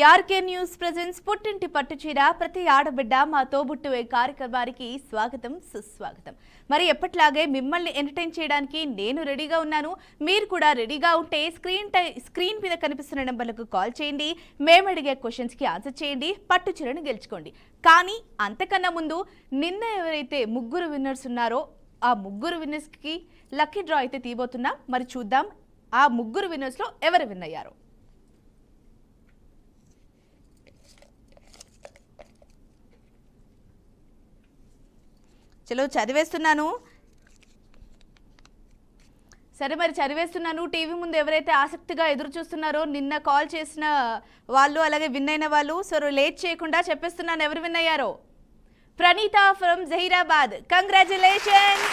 BRK news presence పుట్టింటి పట్టుచీర ప్రతి ఆడబిడ్డ మా తోబుట్టువే కార్యక్రమానికి స్వాగతం సుస్వాగతం. మరి ఎప్పట్లాగే మిమ్మల్ని ఎంటర్టైన్ చేయడానికి నేను రెడీగా ఉన్నాను. మీరు కూడా రెడీగా ఉంటే స్క్రీన్ మీద కనిపిస్తున్న నెంబర్లకు కాల్ చేయండి. మేము అడిగే క్వశ్చన్స్కి ఆన్సర్ చేయండి. పట్టుచీరను గెలుచుకోండి. కానీ అంతకన్నా ముందు నిన్న ఎవరైతే ముగ్గురు విన్నర్స్ ఉన్నారో ఆ ముగ్గురు విన్నర్స్కి లక్కీ డ్రా అయితే తీయబోతున్నాం. మరి చూద్దాం ఆ ముగ్గురు విన్నర్స్లో ఎవరు విన్ అయ్యారో. చలో చదివేస్తున్నాను. సరే మరి చదివేస్తున్నాను. టీవీ ముందు ఎవరైతే ఆసక్తిగా ఎదురు చూస్తున్నారో నిన్న కాల్ చేసిన వాళ్ళు అలాగే విన్ అయిన వాళ్ళు, సో లేట్ చేయకుండా చెప్పేస్తున్నాను ఎవరు విన్ అయ్యారో. Praneetha from Zaheerabad, congratulations.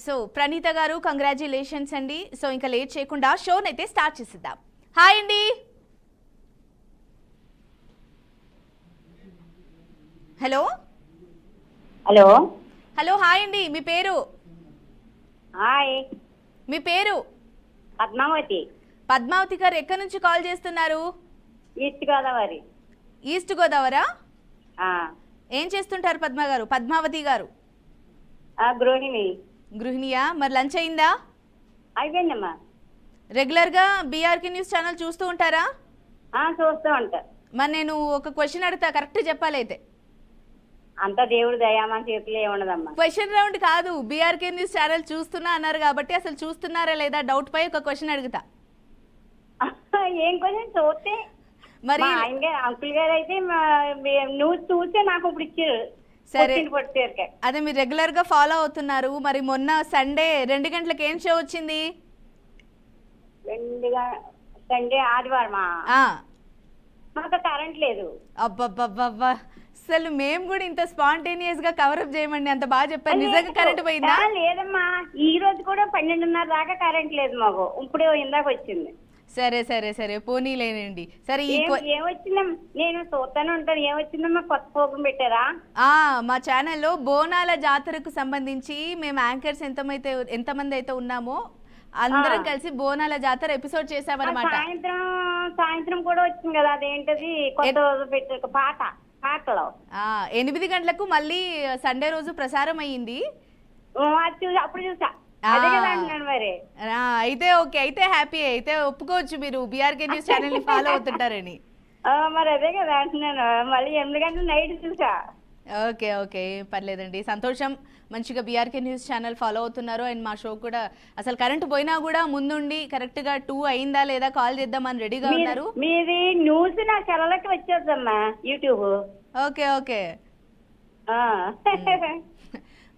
So Praneetha గారు కంగ్రాచులేషన్స్ అండి. సో ఇంకా లేట్ చేయకుండా షోనైతే స్టార్ట్ చేసిద్దాం. హాయ్ అండి. హలో హలో హలో హాయ్ అండి. మీ పేరు? హాయ్, మీ పేరు? పద్మావతి. పద్మావతి గారు ఎక్కడి నుంచి కాల్ చేస్తున్నారు? ఈస్ట్ గోదావరి. ఈస్ట్ గోదావరా? ఆ, ఏం చేస్తుంటారు పద్మావతి గారు? గృహిణి. గృహిణియా? మరి లంచ్ అయిందా? అయిపోయిందమ్మా. రెగ్యులర్గా బీఆర్కే న్యూస్ ఛానల్ చూస్తూ ఉంటారా? చూస్తూ ఉంటా. మరి నేను ఒక క్వశ్చన్ అడుగుతా, కరెక్ట్ చెప్పాలి. అయితే అంతా దేవుడు దయామా చేతులు ఏముండదమ్మా. క్వశ్చన్ రౌండ్ కాదు, బీఆర్కే న్యూస్ ఛానల్ చూస్తున్నా అన్నారు కాబట్టి అసలు చూస్తున్నారా లేదా డౌట్ పై ఒక క్వశ్చన్ అడుగుతా. ఏం కొంచెం చూస్తే మరి అంకుల్ గారు అయితే నువ్వు చూస్తే నాకు ఇప్పుడు ఇచ్చారు. సరే, అదే మీరు రెగ్యులర్ గా ఫాలో అవుతున్నారు. మరి మొన్న సండే 2 గంటలకు ఏం షో వచ్చింది? సండే ఆదివారమా? మాకు కరెంట్ లేదు. అబ్బబ్బబ్బబ్బా, అసలు మేము కూడా ఇంత స్పాంటేనియస్ గా కవరప్ చేయమండి. అంత బాగా చెప్పారు. నిజంగా కరెంట్ పోయిందా? లేదమ్మా, ఈ రోజు కూడా 12:30 దాకా కరెంట్ లేదు మాకు. ఇప్పుడు ఇందాక వచ్చింది. సరే సరే సరే పోనీలేనండి. సరే ఏమొచ్చిందమ్మా? నేను చూస్తానే ఉంటాను. ఏమొచ్చిందమ్మా? కొత్త ప్రోగ్రాం పెట్టారా? మా ఛానల్లో బోనాల జాతరకు సంబంధించి మేము యాంకర్స్ ఎంతమంది అయితే ఉన్నామో అందరం కలిసి బోనాల జాతర ఎపిసోడ్ చేసామన్నమాట. సాయంత్రం కూడా వచ్చింది కదా, అదేంటది కొత్త రోజు పెట్టారు పాటలో. 8 గంటలకు మళ్ళీ సండే రోజు ప్రసారం అయ్యింది. అప్పుడు చూసా. అదే కదా అంటున్నాను మరి. అయితే ఓకే, అయితే హ్యాపీ, అయితే ఒప్పుకోవచ్చు మీరు బీఆర్కే న్యూస్ ఛానల్ ని ఫాలో అవుతుంటారని. మరి అదే కదా అంటున్నాను. మళ్ళీ 8 గంటల నైట్ చూసా. ఓకే ఓకే, పర్లేదండి, సంతోషం. మంచిగా బీఆర్కే న్యూస్ ఛానల్ ఫాలో అవుతున్నారు. అండ్ మా షో కూడా అసలు కరెంట్ పోయినా కూడా ముందుండి కరెక్ట్ గా 2 అయిందా లేదా కాల్ చేద్దామని రెడీగా ఉన్నారు. మీది న్యూస్ నా ఛానల్కి వచ్చేద్దమ్మా యూట్యూబ్. Okay okay.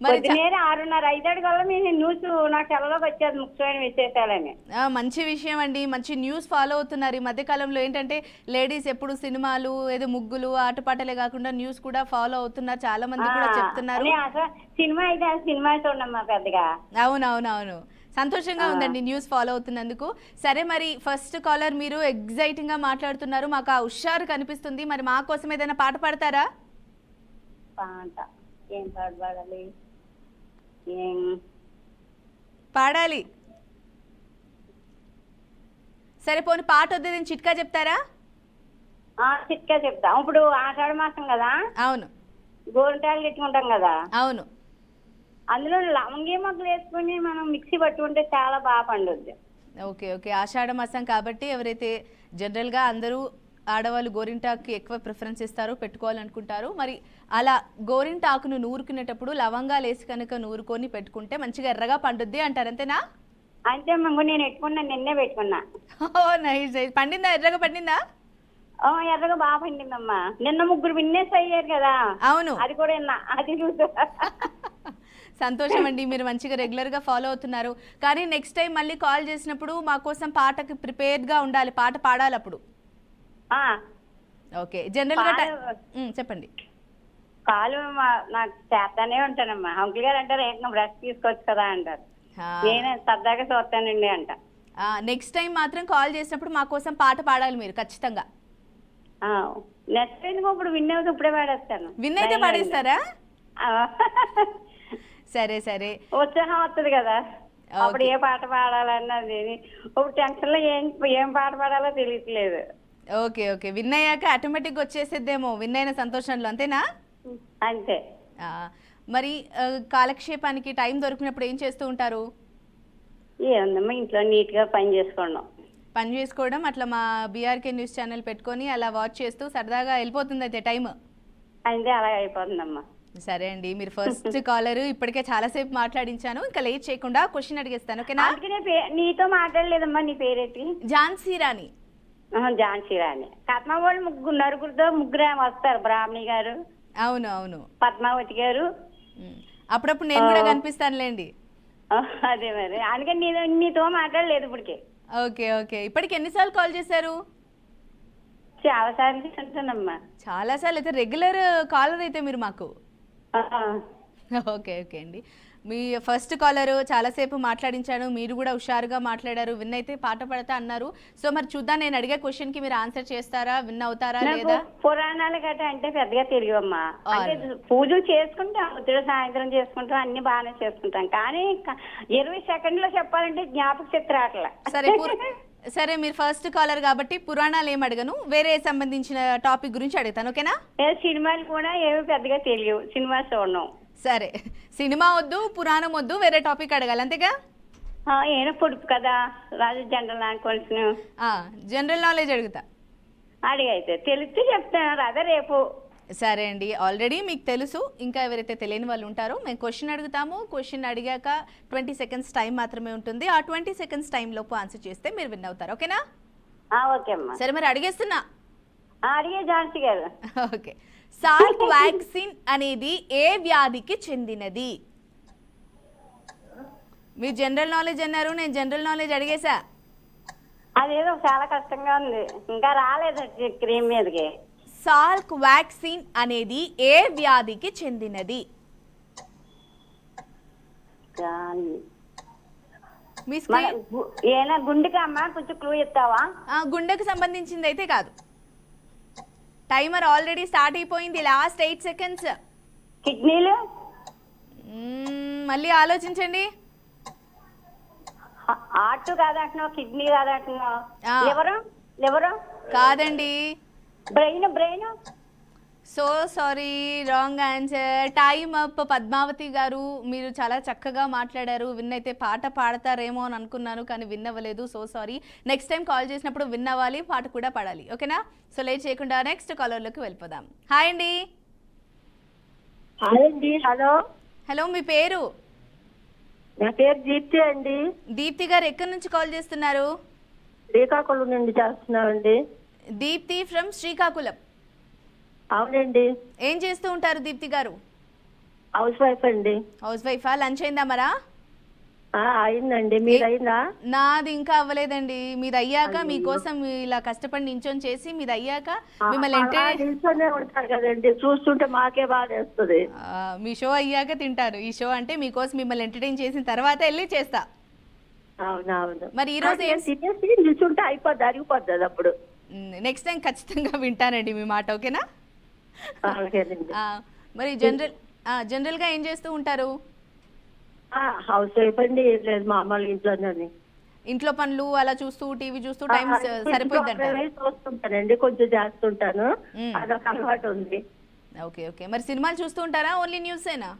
మరి 6:30 5 కల్లా మీ న్యూస్ నా ఛానల్లోకి వచ్చేది, ముఖ్యమైన విశేషాలని. మంచి విషయం అండి, మంచి న్యూస్ ఫాలో అవుతున్నారు. ఈ మధ్య కాలంలో ఏంటంటే లేడీస్ ఎప్పుడు సినిమాలు, ఏదో ముగ్గులు, ఆటపాటలే కాకుండా న్యూస్ కూడా ఫాలో అవుతున్నారు. చాలా మంది కూడా చెప్తున్నారు. సినిమా అయితే సినిమా చూడమ్మా పెద్దగా. అవునవునవును, సంతోషంగా ఉందండి న్యూస్ ఫాలో అవుతున్నందుకు. సరే, మరి ఫస్ట్ కాలర్ మీరు ఎగ్జైటింగ్ గా మాట్లాడుతున్నారు, మాకు ఆ హుషారు కనిపిస్తుంది. మరి మా కోసం ఏదైనా పాట పాడతారా? పాట ఏం పాట పాడాలి? పాడాలి. సరే పోనీ పాట వద్దు, చిట్కా చెప్తారా? చిట్కా చెప్తా. ఇప్పుడు ఆషాఢ మాసం కదా. అవును. గోరింటాలు తెచ్చుకుంటాం కదా. అవును. అందులో లవంగి మొగ్గలు వేసుకుని మనం మిక్సీ పట్టుకుంటే చాలా బాగా పండుద్ది. ఓకే ఓకే, ఆషాఢ మాసం కాబట్టి ఎవరైతే జనరల్ గా అందరూ ఆడవాళ్ళు గోరింటాకు ఎక్కువ ప్రిఫరెన్స్ ఇస్తారు, పెట్టుకోవాలనుకుంటారు. మరి అలా గోరింటాకును నూరుకునేటప్పుడు లవంగాలు వేసి కనుక నూరుకొని పెట్టుకుంటే మంచిగా ఎర్రగా పండుద్ది అంటారు, అంతేనా? అంతే. నేను పెట్టుకున్నా, నిన్నే పెట్టుకున్నా. నైస్. పండిందా? ఎర్రగా పండిందా? ఎర్రగా బాగా పండిందమ్మా. నిన్న 3 విన్నర్స్ అయ్యారు కదా. అవును, అది కూడా అది చూసా. సంతోషం అండి, మీరు మంచిగా రెగ్యులర్ గా ఫాలో అవుతున్నారు. కానీ నెక్స్ట్ టైం మళ్ళీ కాల్ చేసినప్పుడు మా కోసం పాటకి ప్రిపేర్డ్ గా ఉండాలి, పాట పాడాలి అప్పుడు. ఓకే, జనరల్ గా చెప్పండి. కాలు నాకు చేస్తానే ఉంటానమ్మా. అంకుల్ గారు అంటారు ఏంటో బ్రష్ తీసుకోవచ్చు కదా అంటారు. నేను సరదాగా చూస్తానండి అంట. నెక్స్ట్ టైం మాత్రం కాల్ చేసినప్పుడు మా కోసం పాట పాడాలి మీరు ఖచ్చితంగా. నెక్స్ట్ టైం ఇప్పుడు విన్ అవుతుంది, ఇప్పుడే పాడేస్తాను. విన్ అయితే పాడేస్తారా? సరే సరే. ఉత్సాహం వస్తుంది కదా అప్పుడు ఏ పాట పాడాలన్నది. ఇప్పుడు టెన్షన్ లో ఏం పాట పాడాలో తెలియట్లేదు. ఓకే ఓకే, విన్ అయ్యాక ఆటోమేటిక్గా వచ్చేసేద్దేమో, విన్ అయిన సంతోషంలో, అంతేనా? అంతే. మరి కాలక్షేపానికి టైం దొరికినప్పుడు ఏం చేస్తూ ఉంటారు? ఏముందమ్మా, ఇంట్లో నీట్ గా పని చేసుకోవడం, అట్లా మా బీఆర్కే న్యూస్ ఛానల్ పెట్టుకొని అలా వాచ్ చేస్తూ సరదాగా వెళ్ళిపోతుంది అయితే టైం. అంతే, అలాగే అయిపోతుందమ్మా. సరే అండి, మీరు ఫస్ట్ కాలర్, ఇప్పటికే చాలాసేపు మాట్లాడించాను, ఇంకా లేట్ చేయకుండా క్వశ్చన్ అడిగేస్తాను, ఓకేనా? నీతో మాట్లాడలేదమ్మా. నీ పేరేంటి? ఝాన్సీ రాణి. ఝాన్సీ రాణి. కట్మ వాళ్ళు నలుగురితో ముగ్గురు వస్తారు. బ్రాహ్మణి గారు, అవును అవును, పద్మావతి గారు. అప్పుడప్పుడు నేను కూడా కనిపిస్తానులేండి. అదే మరి, అందుకని నీతో మాట్లాడలేదు ఇప్పటికే. ఓకే ఓకే, ఇప్పటికి ఎన్నిసార్లు కాల్ చేశారు? చాలా సార్లు అంటానమ్మా. చాలా సార్లు అయితే, రెగ్యులర్ కాలర్ అయితే మీరు మాకు. ఓకే ఓకే అండి, మీ ఫస్ట్ కాలర్, చాలాసేపు మాట్లాడించాను, మీరు కూడా హుషారుగా మాట్లాడారు, విన్ అయితే పాట పడతా అన్నారు. సో మరి చూద్దాం, నేను అడిగే క్వశ్చన్ కి మీరు ఆన్సర్ చేస్తారా, విన్ అవుతారా లేదా? పురాణాలు గట్రా అంటే పెద్దగా తెలియమ్మా. అంటే పూజలు చేసుకుంటాం, ఉత్తర సాయంత్రం చేసుకుంటాం, అన్ని బాగానే చేసుకుంటాం, కానీ 20 సెకండ్లో చెప్పాలంటే జ్ఞాపక శక్తి రావట్లే. సరే మీరు ఫస్ట్ కాలర్ కాబట్టి పురాణాలు ఏం అడగను, వేరే సంబంధించిన టాపిక్ గురించి అడుగుతాను, ఓకేనా? సినిమాలు కూడా ఏమి పెద్దగా తెలియవు, సినిమా చూడడం. సరే, సినిమా వద్దు, పురాణం వద్దు, వేరే టాపిక్ అడగాలి, అంతేగా? ఏదో పొడుపు కదా, రాజు జనరల్ నాలెడ్జ్ అడుగుతా. అడిగైతే తెలిస్తే చెప్తాను, అదే రేపు. సరే అండి, ఆల్రెడీ మీకు తెలుసు, ఇంకా ఎవరైతే తెలియని వాళ్ళు ఉంటారో మేము క్వశ్చన్ అడుగుతాము, క్వశ్చన్ అడిగాక 20 సెకండ్స్ టైం మాత్రమే ఉంటుంది. ఆ 20 సెకండ్స్ టైం లోపు ఆన్సర్ చేస్తే మీరు విన్ అవుతారు, ఓకేనా? ఓకే అమ్మా. సరే మరి అడిగేస్తున్నా. అడిగే ఝాన్సీ గారు. ఓకే, సాల్క్ వ్యాక్సిన్ అనేది ఏ వ్యాధికి చెందినది? మీరు జనరల్ నాలెడ్జ్ అన్నారు, నేను జనరల్ నాలెడ్జ్ అడిగేసా. అదేదో చాలా కష్టంగా ఉంది, ఇంకా రాలేదు క్రీమ్ మీదకి. సాల్క్ వ్యాక్సిన్ అనేది ఏ వ్యాధికి చెందినది? గుండెకి అమ్మా, కొంచెం క్లూ ఇస్తావా? గుండెకు సంబంధించింది అయితే కాదు. టైమర్ ఆల్రెడీ స్టార్ట్ అయిపోయింది, లాస్ట్ 8 సెకండ్స్. కిడ్నీలు? మళ్ళీ ఆలోచించండి. హార్ట్ కాదంటున్నావు, కిడ్నీ కాదంటున్నావు, లివరు కాదండి. Brain. So sorry, wrong answer. Time up. Padmavathi గారు, మీరు చాలా చక్కగా మాట్లాడారు, విన్ అయితే పాట పాడతారేమో అని అనుకున్నాను, కానీ విన్ అవ్వలేదు. So sorry, next time call చేసినప్పుడు విన్ అవ్వాలి, పాట కూడా పాడాలి, ఓకేనా? సో లేట్ చేయకుండా నెక్స్ట్ కాలర్లోకి వెళ్ళిపోదాం. హాయ్ అండి. హలో. హలో, మీ పేరు? నా పేరు దీప్తి అండి. దీప్తి గారు, ఎక్కడి నుంచి కాల్ చేస్తున్నారు? శ్రీకాకుళం నుండి చేస్తున్నామండి. దీప్తి ఫ్రమ్ శ్రీకాకుళం. అవునండి. ఏం చేస్తూ ఉంటారు దీప్తి గారు? హౌస్ వైఫ్ అండి. హౌస్ వైఫా? లంచ్ అయిందా మరా? అయిందండి, మీరు అయిందా? నాది ఇంకా అవ్వలేదండి. మీది అయ్యాక, మీకోసం ఇలా కష్టపడి నించొని చేసి మీది అయ్యాక మిమ్మల్ని ఉంటారు కదండి, చూస్తుంటే మాకే బాధ వేస్తుంది. మీ షో అయ్యాక తింటారు. ఈ షో అంటే మీకోసం మిమ్మల్ని ఎంటర్టైన్ చేసిన తర్వాత వెళ్ళి చేస్తా. అవునవును. మరి ఈ రోజు నిల్చుంటే అయిపోద్ది, అరిగిపోద్ది అప్పుడు. నెక్స్ట్ టైం ఖచ్చితంగా వింటానండి మీ మాట, ఓకేనా? మరి జనరల్ గా ఏం చేస్తూ ఉంటారు? హౌస్ వైఫ్ అండి, ఏం లేదు, మామూలు ఇంట్లోనే. ఇంట్లో పనులు అలా చూస్తూ, టీవీ చూస్తూ టైం సరిపోయిందండి. చూస్తుంటానండి, కొంచెం చేస్తుంటాను, అదొక అలవాటు ఉంది. ఓకే ఓకే, మరి సినిమాలు చూస్తూ ఉంటారా, ఓన్లీ న్యూస్ ఏనా?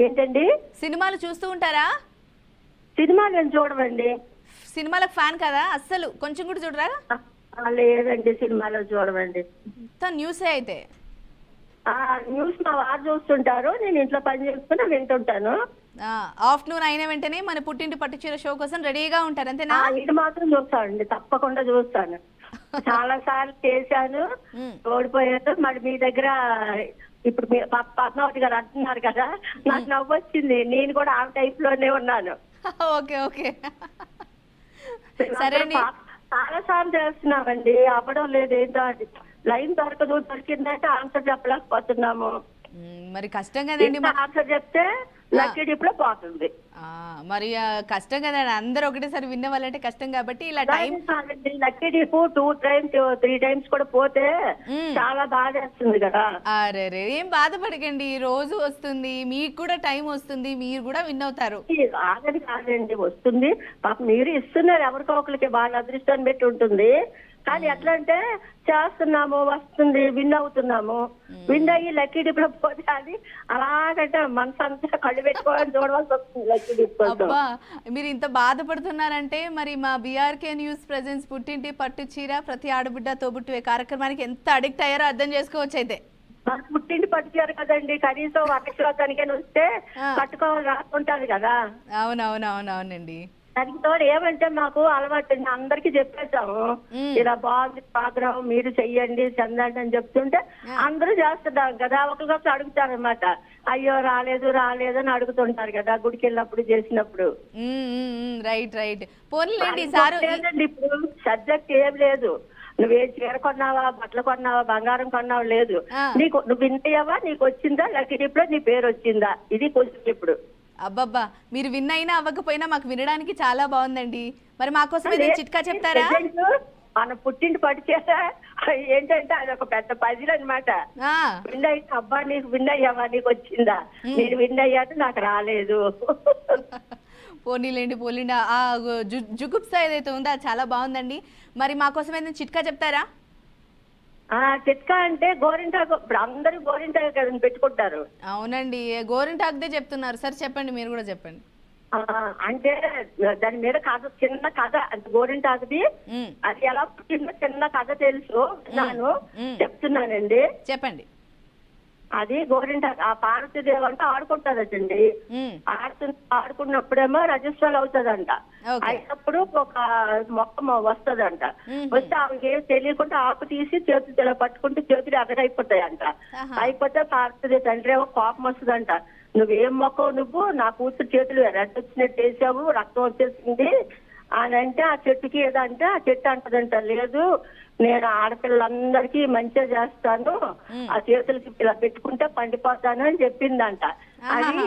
ఏంటండి? సినిమాలు చూస్తూ ఉంటారా? సినిమాలు నేను చూడమండి. సినిమాలకు ఫ్యాన్ కదా అస్సలు? కొంచెం కూడా చూడరా? లేదండి, సినిమాలో చూడమండి. న్యూసే అయితే. న్యూస్ మా వారు చూస్తుంటారు, నేను ఇంట్లో పని చేసుకుని వింటుంటాను. ఆఫ్టర్నూన్ అయిన వెంటనే మన పుట్టింటి పట్టుచీర షో కోసం రెడీగా ఉంటారు, అంతేనా? ఇది మాత్రం చూస్తానండి, తప్పకుండా చూస్తాను. చాలా సార్లు చేశాను, ఓడిపోయాను. మరి మీ దగ్గర ఇప్పుడు పద్మావతి గారు అంటున్నారు కదా, నాకు నవ్వు వచ్చింది, నేను కూడా ఆ టైప్ లోనే ఉన్నాను. ఓకే ఓకే, సరే అండి. చాలా సార్లు చేస్తున్నామండి, అవ్వడం లేదు. ఏంటో అది లైన్ దొరికిందంటే ఆన్సర్ చెప్పలేకపోతున్నాము. మరి కష్టం కదండి. ఆన్సర్ చెప్తే లక్కీ డిప్ లో పోతుంది. మరి కష్టం కదండి, అందరూ ఒకటేసారి విన్న వాళ్ళంటే కష్టం కాబట్టి ఇలా time. Lucky dip 2 times 3 times కూడా పోతే చాలా బాధ వేస్తుంది కదా. అరే ఏం బాధపడకండి, రోజు వస్తుంది, మీకు కూడా టైం వస్తుంది, మీరు కూడా విన్ అవుతారు. ఆగది కాదండి, వస్తుంది. పాప మీరు ఇస్తున్నారు ఎవరికో ఒకరికి, వాళ్ళ అదృష్టాన్ని పెట్టి ఉంటుంది. కానీ ఎట్లా అంటే చేస్తున్నాము, వస్తుంది, విన్ అవుతున్నాము. విన్ అయ్యి లక్కీ డిప్ లో పోతే అది అలాగంటే మనసు అంతా కళ్ళు పెట్టుకోవాలని చూడవలసి వస్తుంది లక్కీ డిప్ కోసం. అబ్బా, మీరు ఇంత బాధపడుతున్నారంటే మరి మా బీఆర్కే న్యూస్ ప్రెజెన్స్ పుట్టింటి పట్టు చీర ప్రతి ఆడబిడ్డ తోబుట్టువే కార్యక్రమానికి ఎంత అడిక్ట్ అయ్యారో అర్థం చేసుకోవచ్చు. అయితే నాకు పుట్టింటి పట్టుచారు కదండి, కనీసం వర్షాలకైనా వస్తే కట్టుకోవాలి రాసుకుంటారు కదా. అవునండి. దానికి తోడు ఏమంటే మాకు అలవాటు, అందరికి చెప్పేసాము ఇలా బాగుంది ప్రోగ్రాం, మీరు చెయ్యండి చందండి అని చెప్తుంటే అందరూ చేస్తున్నారు కదా. ఒకరికొకరు అడుగుతారు అనమాట, అయ్యో రాలేదు అని అడుగుతుంటారు కదా గుడికి వెళ్ళినప్పుడు చేసినప్పుడు. రైట్ పోన్లేండి సార్. ఇప్పుడు సబ్జెక్ట్ ఏం లేదు, నువ్వే చీర కొన్నావా, బట్టలు కొన్నావా, బంగారం కొన్నావా లేదు, నీకు నువ్వు విన్నావా, నీకు వచ్చిందా లక్కీ డిప్ లో నీ పేరు వచ్చిందా, ఇది క్వశ్చన్ ఇప్పుడు. అబ్బబ్బా, మీరు విన్ అయినా అవ్వకపోయినా మాకు వినడానికి చాలా బాగుందండి. మరి మాకోసం ఏదైనా చిట్కా చెప్తారా? మన పుట్టింటి పట్టుచేసా ఏంటంటే అది ఒక పెద్ద పజిల్ అనమాట. విన్ అయితే అబ్బా నీకు విన్ అయ్యావా, నీకు వచ్చిందా, నేను విన్ అయ్యాక నాకు రాలేదు. పోనీలేండి. ఆ జుగుప్సా ఏదైతే ఉందో అది చాలా బాగుందండి. మరి మాకోసం ఏదైనా చిట్కా చెప్తారా? చిట్కా అంటే గోరింటాకు, ఇప్పుడు అందరూ గోరింటాకు కదా పెట్టుకుంటారు. అవునండి, గోరింటాకుదే చెప్తున్నారు. సరే చెప్పండి, మీరు కూడా చెప్పండి. అంటే దాని మీద కథ, చిన్న కథ అంటే గోరింటాకుది, అది ఎలా పుట్టిందో చిన్న కథ తెలుసు, నేను చెప్తున్నానండి. చెప్పండి. అది గోరింటాకు, ఆ పార్వతీదేవి అంటే ఆడుకుంటారటండి. ఆడుకున్నప్పుడేమో రజస్వాలు అవుతుందంట. అయినప్పుడు ఒక మొక్క వస్తుందంట. వస్తే ఆమెకి ఏం తెలియకుండా ఆకు తీసి చేతులు పట్టుకుంటే చేతులు ఎగరైపోతాయంట. అయిపోతే పార్వతీదేవి తండ్రి ఏమో కోపం వస్తుందంట, నువ్వేం మొక్కవు, నువ్వు నా కూతురు చేతులు రెడ్డొచ్చినట్టు వేసావు, రక్తం వచ్చేసింది అని అంటే, ఆ చెట్టుకి ఏదంటే ఆ చెట్టు అంటదంట, లేదు నేను ఆడపిల్లలందరికీ మంచిగా చేస్తాను, ఆ చేతులకి ఇలా పెట్టుకుంటే పండిపోతాను అని చెప్పిందంట. అది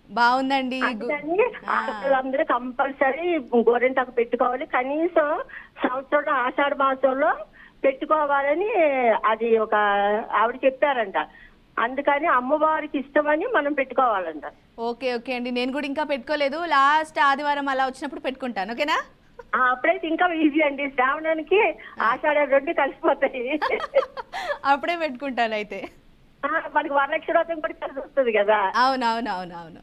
బాగుందండి. ఆడపిల్లలందరూ కంపల్సరీ గోరింటాకు పెట్టుకోవాలి, కనీసం సంవత్సరంలో ఆషాఢ మాసంలో పెట్టుకోవాలని అది ఒక ఆవిడ చెప్పారంట. అందుకని అమ్మవారికి ఇష్టమని మనం పెట్టుకోవాలంట. ఓకే అండి, నేను కూడా ఇంకా పెట్టుకోలేదు. లాస్ట్ ఆదివారం అలా వచ్చినప్పుడు పెట్టుకుంటాను. ఓకేనా? అప్పుడైతే ఇంకా ఈజీ అండి, శ్రావణానికి ఆషాఢ 2 కలిసిపోతాయి. అప్పుడే పెట్టుకుంటాను. అయితే మనకి వరలక్ష్మి వ్రతం కూడా కలిసి వస్తుంది కదా. అవును.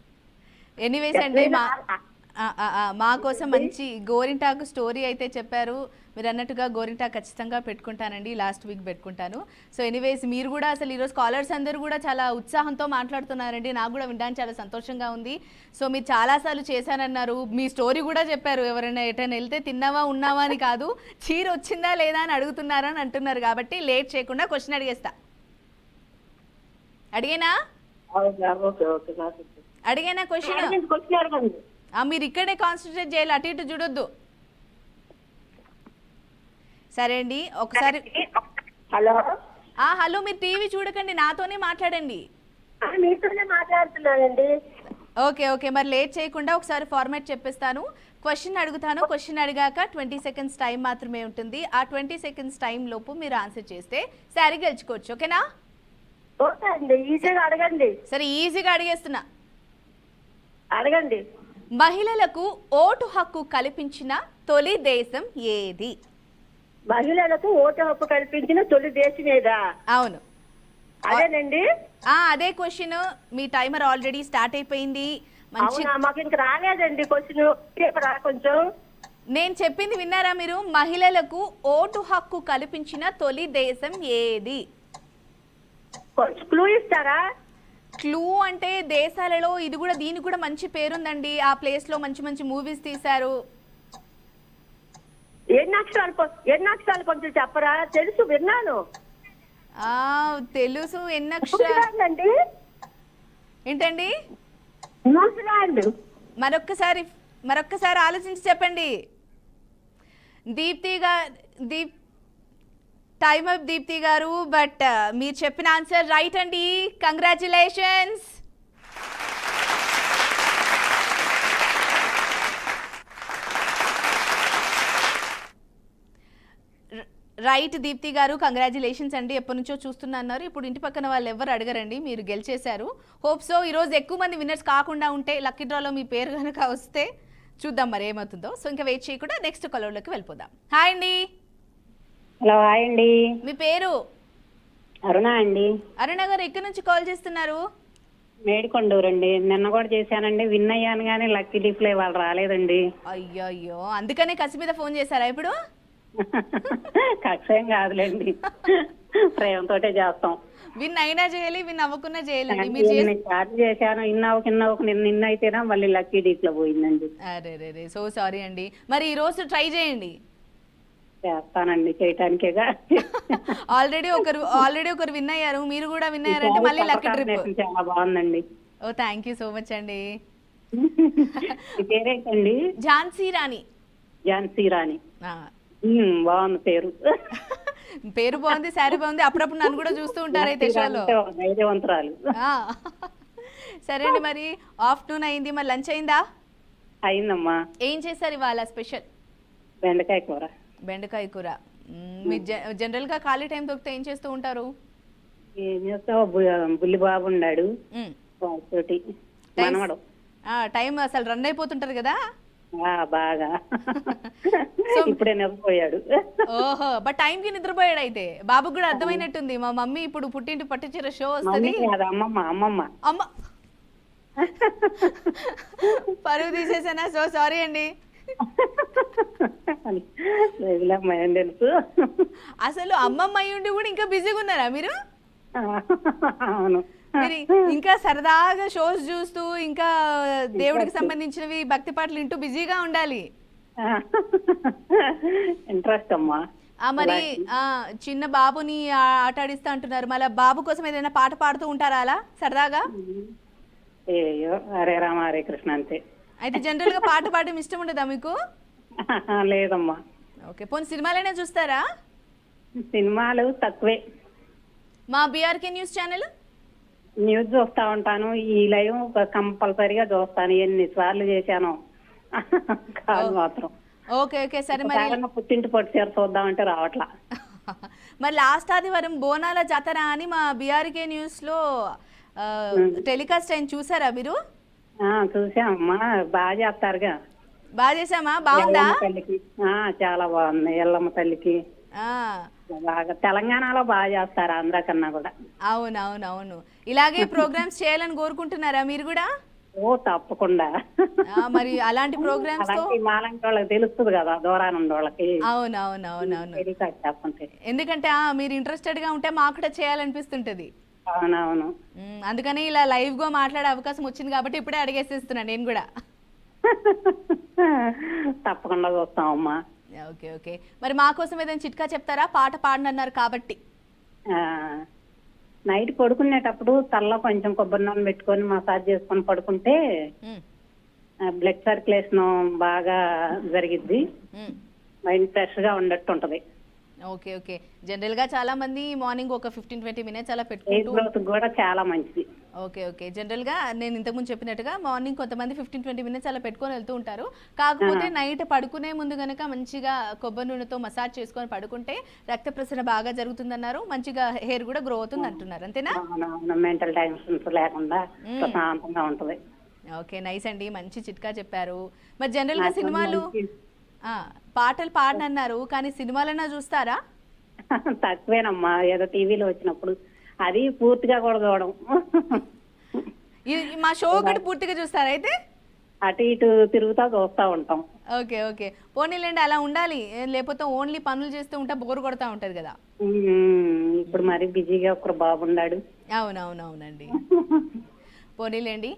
ఎనీవేస్ అండి, మా కోసం మంచి గోరింటాకు స్టోరీ అయితే చెప్పారు. మీరు అన్నట్టుగా గోరింటాకు ఖచ్చితంగా పెట్టుకుంటానండి, లాస్ట్ వీక్ పెట్టుకుంటాను. సో ఎనీవేస్, మీరు కూడా అసలు ఈరోజు కాలర్స్ అందరూ కూడా చాలా ఉత్సాహంతో మాట్లాడుతున్నారండి. నాకు కూడా వినడానికి చాలా సంతోషంగా ఉంది. సో మీరు చాలాసార్లు చేశానన్నారు, మీ స్టోరీ కూడా చెప్పారు. ఎవరైనా ఎటైనా వెళ్తే తిన్నావా ఉన్నావా అని కాదు, చీర వచ్చిందా లేదా అని అడుగుతున్నారా అని అంటున్నారు. కాబట్టి లేట్ చేయకుండా క్వశ్చన్ అడిగేస్తా. అడిగేనా క్వశ్చన్? మీరు ఇక్కడే కాన్సన్ట్రేట్ చేయాలి, అటు ఇటు చూడొద్దు. సరే అండి, ఒకసారి. హలో, మీరు టీవీ చూడకండి, నాతోనే మాట్లాడండి. మీతోనే మాట్లాడుతున్నానండి. ఓకే, మరి లేట్ చేయకుండా ఒకసారి ఫార్మాట్ చెప్పిస్తాను. క్వశ్చన్ అడుగుతాను. క్వశ్చన్ అడిగాక 20 సెకండ్స్ టైం మాత్రమే ఉంటుంది. ఆ 20 సెకండ్స్ టైం లోపు మీరు ఆన్సర్ చేస్తే శారీ గెలుచుకోవచ్చు. ఓకేనా? ఓకే అండి, ఈజీగా అడగండి. సరే, ఈజీగా అడిగేస్తున్నా, అడగండి. మహిళలకు ఓటు హక్కు కల్పించిన తొలి దేశం ఏది? మహిళలకు ఓటు హక్కు కల్పించిన తొలి దేశం ఏదా? అవును, అదేనండి. అదే క్వశ్చన్. మీ టైమర్ ఆల్రెడీ స్టార్ట్ అయిపోయింది. మాకు ఇంకా రాలేదండి క్వశ్చన్, కొంచెం. నేను చెప్పింది విన్నారా మీరు? మహిళలకు ఓటు హక్కు కల్పించిన తొలి దేశం ఏది? క్లూ ఇస్తారా? క్లూ అంటే దేశాలలో ఇది కూడా, దీనికి కూడా మంచి పేరుందండి. ఆ ప్లేస్ లో మంచి మంచి మూవీస్ తీశారు. ఎన్ని అక్షరాలు కొంచెం చెప్పరా? తెలుసు, విన్నాను. తెలుసు. ఎన్ని అక్షరాలు ఏంటండి? న్యూజిలాండ్. మరొక్కసారి ఆలోచించి చెప్పండి. టైమ్ అప్ దీప్తి గారు, బట్ మీరు చెప్పిన ఆన్సర్ రైట్ అండి. కంగ్రాచులేషన్స్. రైట్ దీప్తి గారు, కంగ్రాచులేషన్స్ అండి. ఎప్పటి నుంచో చూస్తున్నారు, ఇప్పుడు ఇంటి పక్కన వాళ్ళు ఎవరు అడగరండి, మీరు గెలిచేశారు. హోప్ సో ఈరోజు ఎక్కువ మంది విన్నర్స్ కాకుండా ఉంటే లక్కీ డ్రాలో మీ పేరు కనుక వస్తే చూద్దాం మరి ఏమవుతుందో. సో ఇంకా వెయిట్ చేయకుండా నెక్స్ట్ కలర్లోకి వెళ్ళిపోదాం. హాయ్ అండి. హలో, హాయ్ అండి. మీ పేరు? అరుణ అండి. అరుణ గారు ఎక్కడి నుంచి కాల్ చేస్తున్నారు? మేడికొండూరండి. నిన్న కూడా చేశానండి, విన్ అయ్యాను కానీ లక్కీ డిప్లే వాళ్ళు రాలేదండి. అయ్యో, అందుకనే కసి మీద ఫోన్ చేశారా ఇప్పుడు? కక్షేం కాదులేండి, ప్రేమతోటే చేస్తాం. విన్ అయినా చేయాలి, విన్ అవ్వకున్నా చేయాలండి. మీరు స్టార్ట్ చేశాను, ఇన్నవకు నిన్న అయితేనా మళ్ళీ లక్కీ డీప్ లో పోయిందండి. అరే సో సారీ అండి. మరి ఈ రోజు ట్రై చేయండి. చేస్తానండి, చేయటానికేగా. ఆల్రెడీ ఒకరు విన్ అయ్యారు, మీరు కూడా విన్ అయ్యారంటే మళ్ళీ లక్కీ ట్రిప్. చాలా బాగుందండి. ఓ థ్యాంక్ యూ సో మచ్ అండి. పేరేంటండి? ఝాన్సీ రాణి. ఝాన్సీ రాణి, బాగుంది పేరు. పేరు బాగుంది, శారీ బాగుంది. అప్పుడప్పుడు నన్ను కూడా చూస్తూ ఉంటారు అయితే షోలో. ధైర్యవంతురాలు. సరే అండి, మరి ఆఫ్టర్నూన్ అయింది, మరి లంచ్ అయిందా? అయిందమ్మా. ఏం చేశారు ఇవాళ స్పెషల్? బెండకాయ కూర. బెండకాయ కూర. మీరు జనరల్ గా ఖాళీ టైం దొరికితే ఏం చేస్తూ ఉంటారు? ఏం చేస్తావు, బుల్లి బాబు ఉన్నాడు తోటి మనవడు. టైం అసలు రన్ అయిపోతుంటది కదా బాగా. ఇప్పుడే నిద్రపోయాడు. ఓహో, బట్ టైం కి నిద్రపోయాడు అయితే. బాబుకి కూడా అర్థమైనట్టుంది, మా మమ్మీ ఇప్పుడు పుట్టింటి పట్టుచీర షో వస్తుంది. అమ్మ పరువు తీసేసానా? సో సారీ అండి. తెలుసు. అసలు అమ్మమ్మ అయ్యుండి కూడా ఇంకా బిజీగా ఉన్నారా మీరు? అవును. మీరు ఇంకా సరదాగా షోస్ చూస్తూ ఇంకా దేవుడికి సంబంధించినవి భక్తి పాటలు వింటూ బిజీగా ఉండాలి. ఇంట్రెస్ట్ అమ్మా. మరి చిన్న బాబుని ఆటాడిస్తా అంటున్నారు, మళ్ళీ బాబు కోసం ఏదైనా పాట పాడుతూ ఉంటారా అలా సరదాగా? ఏయో హరే రామ హరే కృష్ణ అంతే. అయితే జనరల్ గా పాట పాడడం ఇష్టం ఉండదా మీకు? లేదమ్మా. ఓకే, పోనీ సినిమాలైనా చూస్తారా? సినిమాలు తక్కువే. మా బీఆర్కే న్యూస్ ఛానల్ న్యూస్ చూస్తా ఉంటాను. ఈ లైవ్ కంపల్సరీగా చూస్తాను, ఎన్నిసార్లు చేశాను. కాదు మాత్రం. ఓకే సరే. మరి పుట్టింటి పట్టు చీర చూద్దామంటే రావట్లా. మరి లాస్ట్ ఆదివారం బోనాల జాతర అని మా బీఆర్కే న్యూస్ లో టెలికాస్ట్ అయిన చూసారా మీరు? చూసామమ్మా, బాగా చేస్తారుగా. బాగా చేసామా? బాగుందా? తల్లికి చాలా బాగుంది. ఎల్లమ్మ తల్లికి బాగా తెలంగాణలో బాగా చేస్తారు ఆంధ్ర కన్నా కూడా. అవును. ఇలాగే ప్రోగ్రామ్స్ చేయాలని కోరుకుంటున్నారా మీరు కూడా? ఓ తప్పకుండా. మరి అలాంటి ప్రోగ్రామ్స్ మాలాంటి వాళ్ళకి తెలుస్తుంది కదా, దూరాన ఉన్న వాళ్ళకి. అవును. ఎందుకంటే మీరు ఇంట్రెస్టెడ్ గా ఉంటే మాకు కూడా చేయాలనిపిస్తుంటది. అవునవును. అందుకని ఇలా లైవ్ గా మాట్లాడే అవకాశం వచ్చింది కాబట్టి ఇప్పుడే అడిగేసేస్తున్నాను నేను కూడా. తప్పకుండా చూస్తామమ్మా. ఓకే. మరి మా కోసం ఏదైనా చిట్కా చెప్తారా? పాట పాడనన్నారు కాబట్టి. నైట్ పడుకునేటప్పుడు తలలో కొంచెం కొబ్బరి నూనె పెట్టుకొని మసాజ్ చేసుకొని పడుకుంటే బ్లడ్ సర్క్యులేషన్ బాగా జరిగిద్ది, మైండ్ ఫ్రెష్ గా ఉన్నట్టు ఉంటది. ఓకే. జనరల్ గా చాలా మంది మార్నింగ్ ఒక 15-20 మినిట్స్ అలా పెట్టుకుంటూ కూడా చాలా మంచిది. ఓకే. జనరల్ గా నేను ఇంతకుముందు చెప్పినట్టుగా మార్నింగ్ కొంతమంది 15-20 మినిట్స్ అలా పెట్టుకొని వెళ్తూ ఉంటారు. కాకపోతే నైట్ పడుకునే ముందు గనక మంచిగా కొబ్బరి నూనెతో మసాజ్ చేసుకొని పడుకుంటే రక్త ప్రసరణ బాగా జరుగుతుందన్నారు, మంచిగా హెయిర్ కూడా గ్రో అవుతుంది అంటున్నారు. అంతేనా? మెంటల్ టెన్షన్స్ లేకుండా ప్రశాంతంగా ఉంటది. ఓకే, నైస్ అండి, మంచి చిట్కా చెప్పారు. మరి జనరల్ గా సినిమాలు పాటలు పాడనన్నారు కానీ సినిమాలైనా చూస్తారా? తక్కువేనమ్మా, ఏదో టీవీలో వచ్చినప్పుడు, అది పూర్తిగా కూడా చూడడం. మా షో ఒకటి పూర్తిగా చూస్తారా అయితే? అటు ఇటు తిరుగుతా చూస్తా ఉంటాం. ఓకే. పోనీలేండి, అలా ఉండాలి, లేకపోతే ఓన్లీ పనులు చేస్తూ ఉంటే బోర్ కొడతా ఉంటది కదా. ఇప్పుడు మరి బిజీగా ఒకరు బాబున్నాడు. అవునండి. పోనీలేండి,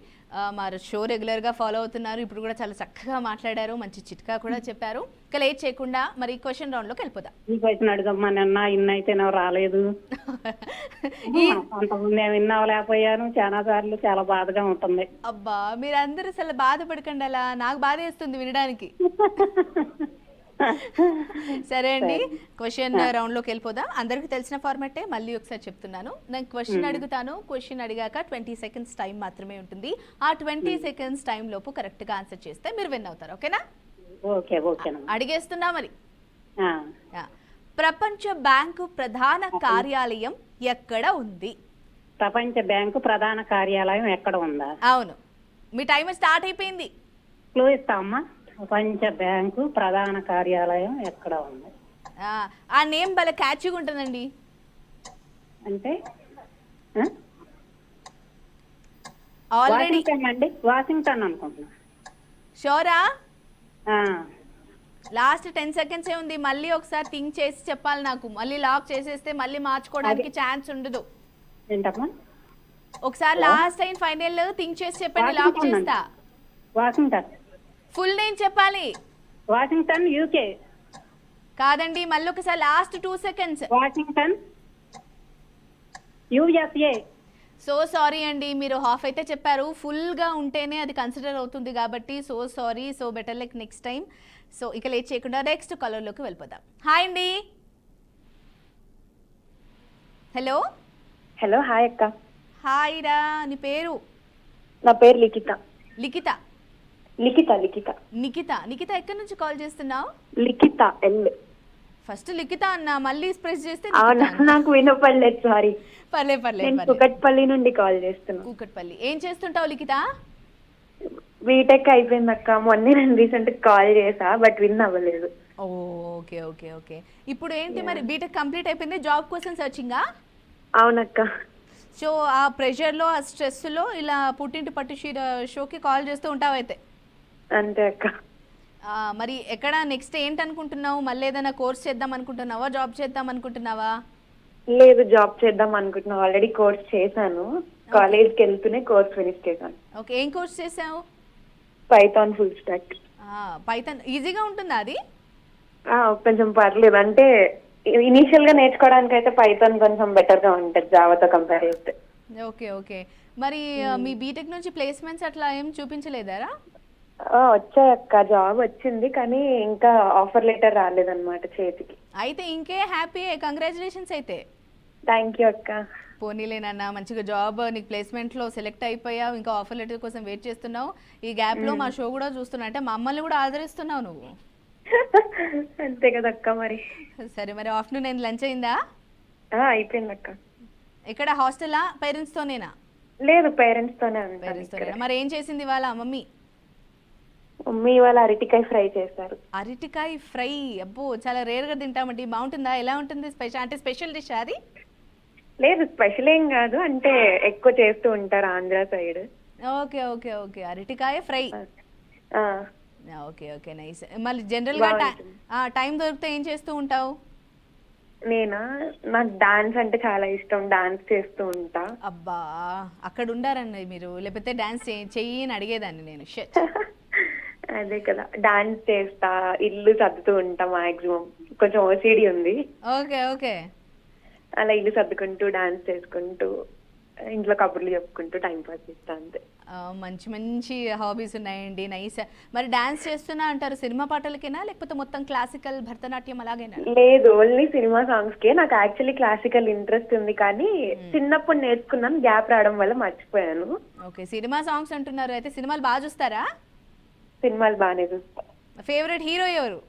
మరి షో రెగ్యులర్ గా ఫాలో అవుతున్నారు, ఇప్పుడు కూడా చాలా చక్కగా మాట్లాడారు, మంచి చిట్కా కూడా చెప్పారు. ఇక లేట్ చేయకుండా మరి క్వశ్చన్ రౌండ్ లోకి వెళ్ళిపోదాం. ఈ క్వశ్చన్ అడుగమ్మా. నిన్న ఇన్ అయితే రాలేదు, అంతకుముందు విన్ అవ్వలేకపోయాను చాలా సార్లు, చాలా బాధగా ఉంటుంది. అబ్బా, మీరందరూ అసలు బాధపడకండి, అలా నాకు బాధ వేస్తుంది వినడానికి. సరే అండి, క్వశ్చన్ రౌండ్ లోకి వెళ్ళిపోదాం. అందరికి తెలిసిన ఫార్మాటే మళ్ళీ ఒకసారి చెప్తున్నాను. నేను క్వశ్చన్ అడుగుతాను. క్వశ్చన్ అడిగాక 20 సెకండ్స్ టైం మాత్రమే ఉంటుంది. ఆ 20 సెకండ్స్ టైం లోపు కరెక్ట్ గా ఆన్సర్ చేస్తే మీరు విన్ అవుతారు. ఓకేనా? ఓకే. అడిగేస్తున్నా మరి. ఆ, యా. ప్రపంచ బ్యాంకు ప్రధాన కార్యాలయం ఎక్కడ ఉంది? ప్రపంచ బ్యాంకు ప్రధాన కార్యాలయం ఎక్కడ ఉందా? అవును, మీ టైం స్టార్ట్ అయిపోయింది. క్లూ ఇస్తామమ్మా. ప్రపంచ బ్యాంకు ప్రధాన కార్యాలయం ఎక్కడ ఉంది ఆ నేమ్ భలే క్యాచ్గా ఉంటుందండి. అంటే ఆల్రెడీ వాషింగ్టన్ అండి, వాషింగ్టన్ అనుకుంటున్నా. షోరా? ఆ, లాస్ట్ 10 సెకండ్సే ఉంది. మళ్ళీ ఒకసారి థింక్ చేసి చెప్పాలి నాకు. మళ్ళీ లాక్ చేసేస్తే మళ్ళీ మార్చుకోవడానికి ఛాన్స్ ఉండదు. ఏంటమ్మా? ఒకసారి లాస్ట్ టైం ఫైనల్ థింక్ చేసి చెప్పండి, లాక్ చేస్తా. వాషింగ్టన్. ఫుల్ నేమ్ చెప్పాలి. Washington UK. కాదండి, మళ్ళీ ఒకసారి last 2 seconds. Washington USA. So sorry అండి, మీరు హాఫ్ అయితే చెప్పారు. ఫుల్గా ఉంటేనే అది కన్సిడర్ అవుతుంది కాబట్టి so sorry. So better like next time. So ఇక లేట్ చేయకుండా నెక్స్ట్ కలర్లోకి వెళ్ళిపోదాం. హాయ్ అండి. హలో. హలో, హాయ్ అక్క. హాయ్ రా. నీ పేరు? నా పేరు లిఖిత. లిఖిత. లిఖిత లిఖిత నిఖిత. నిఖిత ఎక్కడి నుంచి కాల్ చేస్తున్నావు? లిఖిత ఎల్. ఫస్ట్ లిఖిత అన్న, మళ్ళీ ప్రెస్ చేస్తే అవునా, నాకు వినపడలేదు, సారీ. పర్లేదు. నేను కుకట్పల్లి నుండి కాల్ చేస్తున్నా. కూకట్పల్లి. ఏం చేస్తుంటావు లిఖిత? బీటెక్ అయిపోయింది అక్క. మొన్న నేను రీసెంట్ కాల్ చేసా, బట్ విన్ అవ్వలేదు. ఓకే. ఇప్పుడు ఏంటి మరి? బీటెక్ కంప్లీట్ అయిపోయింది, జాబ్ కోసం సర్చింగా? అవునక్క. సో ఆ ప్రెషర్లో, ఆ స్ట్రెస్లో ఇలా పుట్టింటి పట్టు షోకి కాల్ చేస్తూ ఉంటావు అయితే? అంతే అక్క. మరి ఎక్కడ నెక్స్ట్ ఏంటనుకుంటున్నావు? మళ్ళీ ఏదైనా కోర్స్ చేద్దాం అనుకుంటున్నావా, జాబ్ చేద్దాం అనుకుంటున్నావా? లేదు, జాబ్ చేద్దాం అనుకుంటున్నా. ఆల్రెడీ కోర్స్ చేశాను. కాలేజ్కి వెళ్తూనే కోర్స్ ఫినిష్ చేశాను. ఓకే, ఏం కోర్స్ చేసావు? Python full stock. పైథాన్ ఈజీగా ఉంటుందా అది? కొంచెం పర్లేదు. అంటే ఇనీషియల్ గా నేర్చుకోవడానికి అయితే పైథాన్ కొంచెం బెటర్ గా ఉంటుంది జావాతో కంపేర్ చేస్తే. ఓకే. మరి మీ బీటెక్ నుంచి ప్లేస్మెంట్స్ అట్లా ఏం చూపించలేదారా? వచ్చాయి అక్క, జాబ్ వచ్చింది, కానీ ఇంకా ఆఫర్ లెటర్ రాలేదన్నమాట చేతికి. అయితే ఇంకే హ్యాపీ, కంగ్రాచులేషన్స్ అయితే. థ్యాంక్ యూ అక్క. పోనీలేనన్నా, మంచిగా జాబ్ నీకు ప్లేస్మెంట్లో సెలెక్ట్ అయిపోయావు, ఇంకా ఆఫర్ లెటర్ కోసం వెయిట్ చేస్తున్నావు. ఈ గ్యాప్లో మా షో కూడా చూస్తున్నా, అంటే మమ్మల్ని కూడా ఆదరిస్తున్నావు నువ్వు. అంతే కదా అక్క. మరి సరే, మరి ఆఫ్టర్నూన్ లంచ్ అయిందా? అయిపోయింది అక్క. ఎక్కడ హాస్టలా, పేరెంట్స్తోనేనా? లేదు, పేరెంట్స్ తోనే. మరి ఏం చేసింది వాళ్ళ మమ్మీ? మమ్మీ వాళ్ళ అరటికాయ ఫ్రై చేశారు. అరటికాయ ఫ్రై? అబ్బో, చాలా రేర్గా తింటామండి. బాగుంటుందా? ఎలా ఉంటుంది? స్పెషల్ డిష్ అది? లేదు, స్పెషల్ ఏం కాదు, అంటే ఎక్కువ చేస్తూ ఉంటారు ఆంధ్ర సైడ్. ఓకే. అరటికాయ ఫ్రై. Okay nice. మళ్ళీ జనరల్ గా టైం దొరికితే ఏం చేస్తూ ఉంటావు? నేనా, నాకు డాన్స్ అంటే చాలా ఇష్టం, డాన్స్ చేస్తూ ఉంటా. అబ్బా, అక్కడ ఉండారండి మీరు, లేకపోతే డాన్స్ చెయ్యి అని అడిగేదాన్ని నేను. అదే కదా, డాన్స్ చేస్తా, ఇల్లు సర్దుతూ ఉంటా మాక్సిమం. కొంచెం ఓసిడి ఉంది. ఓకే. అలా ఇల్లు సర్దుకుంటూ, డాన్స్ చేసుకుంటూ, ఇంట్లో కబుర్లు చెప్పుకుంటూ టైం పాస్ చేస్తా అంతే. మంచి హాబీస్ ఉన్నాయండి, నైస్. మరి డాన్స్ చేస్తున్నా అంటారు, సినిమా పాటలకేనా లేకపోతే మొత్తం క్లాసికల్ భరతనాట్యం అలాగేనా? లేదు, ఓన్లీ సినిమా సాంగ్స్ కే. నాకు యాక్చువల్లీ క్లాసికల్ ఇంట్రెస్ట్ ఉంది, కానీ చిన్నప్పుడు నేర్చుకున్నాను, గ్యాప్ రావడం వల్ల మర్చిపోయాను. ఓకే, సినిమా సాంగ్స్ అంటున్నారు. అయితే సినిమాలు బాగా చూస్తారా? సినిమాలు బాగానే చూస్తా. ఫేవరెట్ హీరో ఎవరు?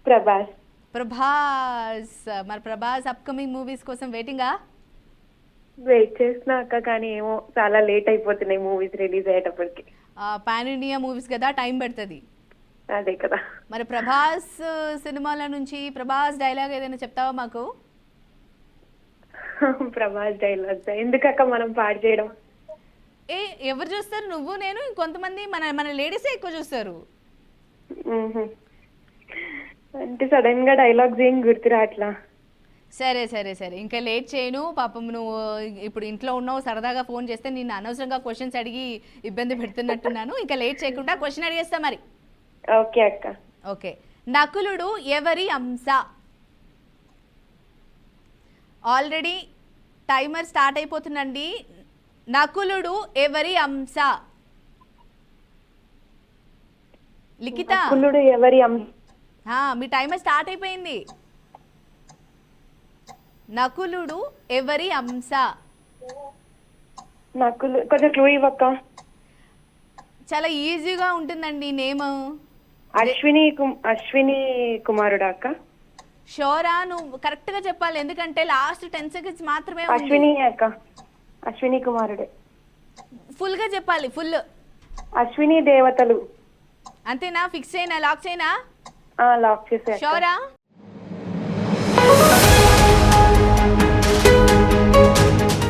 ప్రభాస్. మరి ప్రభాస్ అప్కమింగ్ మూవీస్ కోసం వెయిటింగా? వెయిట్ చేస్తున్నాక, కానీ ఏమో చాలా లేట్ అయిపోతున్నాయి మూవీస్ రిలీజ్ అయ్యేటప్పటికి. పాన్ ఇండియా మూవీస్ కదా, టైం పడుతుంది. అదే కదా. మరి ప్రభాస్ సినిమాల నుంచి ప్రభాస్ డైలాగ్ ఏదైనా చెప్తావా మాకు? ప్రభాస్ డైలాగ్స్ ఎందుకక్క మనం పాడు చేయడం? ఎవరు చూస్తారు? నువ్వు, నేను, ఇంకొంతమంది మన లేడీసే ఎక్కువ చూస్తారు. అంటే సడన్ గా డైలాగ్స్ ఏం గుర్తురా అట్లా. సరే, ఇంకా లేట్ చేయను. పాపం నువ్వు ఇప్పుడు ఇంట్లో ఉన్నావు, సరదాగా ఫోన్ చేస్తే నేను అనవసరంగా క్వశ్చన్స్ అడిగి ఇబ్బంది పెడుతున్నట్టున్నాను. ఇంకా లేట్ చేయకుండా క్వశ్చన్ అడిగేస్తా మరి. ఓకే అక్క. ఓకే, నకులుడు ఎవరి అంశ? ఆల్రెడీ టైమర్ స్టార్ట్ అయిపోతుందండి. నకులుడు ఎవరి అంశ? లిఖిత. నకులుడు ఎవరి అంశ? మీ టైమర్ స్టార్ట్ అయిపోయింది. నకులుడు ఎవరి అంశ? నాకు కొంచెం క్లూ ఇవ్వక్క. చాలా ఈజీగా ఉంటుందండి నేమ్. అశ్విని కుమారుడా అక్క? షోరా? నువ్వు కరెక్ట్ గా చెప్పాలి, ఎందుకంటే లాస్ట్ 10 సెకండ్స్ మాత్రమే ఉంది. అశ్విని అక్క, అశ్విని కుమారుడే. ఫుల్ గా చెప్పాలి, ఫుల్. అశ్విని దేవతలు. అంతేనా? ఫిక్స్ అయినా? లాక్ చేయనా? లాక్ చేసే. షోరా?